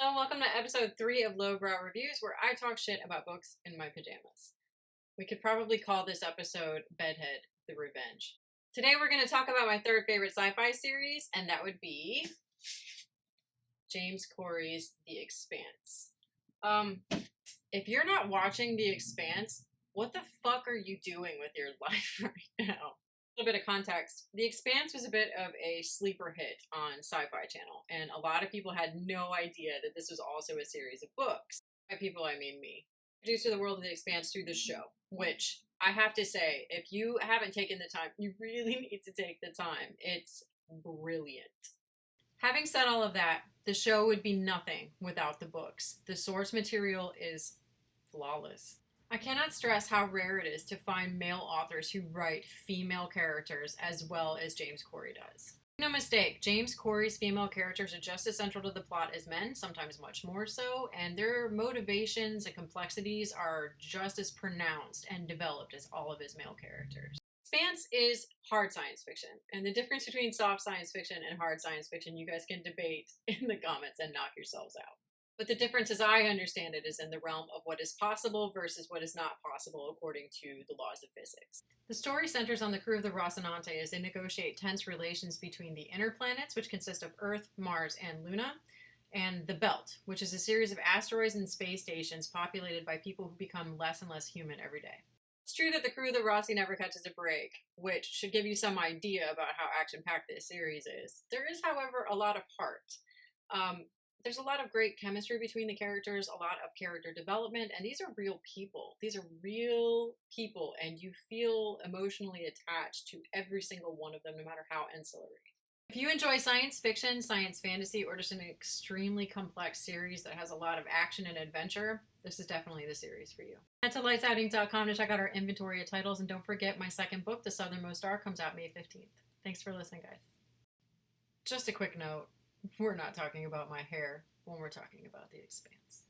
Hello, welcome to episode 3 of Lowbrow Reviews, where I talk shit about books in my pajamas. We could probably call this episode Bedhead the Revenge. Today we're going to talk about my third favorite sci-fi series, and that would be James Corey's The Expanse. If you're not watching The Expanse, what the fuck are you doing with your life right now? A little bit of context. The Expanse was a bit of a sleeper hit on Sci-Fi Channel, and a lot of people had no idea that this was also a series of books. By people, I mean me. Introduced to the world of The Expanse through the show, which I have to say, if you haven't taken the time, you really need to take the time. It's brilliant. Having said all of that, the show would be nothing without the books. The source material is flawless. I cannot stress how rare it is to find male authors who write female characters as well as James Corey does. No mistake, James Corey's female characters are just as central to the plot as men, sometimes much more so, and their motivations and complexities are just as pronounced and developed as all of his male characters. Expanse is hard science fiction, and the difference between soft science fiction and hard science fiction you guys can debate in the comments and knock yourselves out. But the difference, as I understand it, is in the realm of what is possible versus what is not possible according to the laws of physics. The story centers on the crew of the Rocinante as they negotiate tense relations between the inner planets, which consist of Earth, Mars, and Luna, and the Belt, which is a series of asteroids and space stations populated by people who become less and less human every day. It's true that the crew of the Rossi never catches a break, which should give you some idea about how action-packed this series is. There is, however, a lot of heart. There's a lot of great chemistry between the characters, a lot of character development, and these are real people. These are real people, and you feel emotionally attached to every single one of them, no matter how ancillary. If you enjoy science fiction, science fantasy, or just an extremely complex series that has a lot of action and adventure, this is definitely the series for you. Head to lightsouting.com to check out our inventory of titles, and don't forget my second book, The Southernmost Star, comes out May 15th. Thanks for listening, guys. Just a quick note. We're not talking about my hair when we're talking about The Expanse.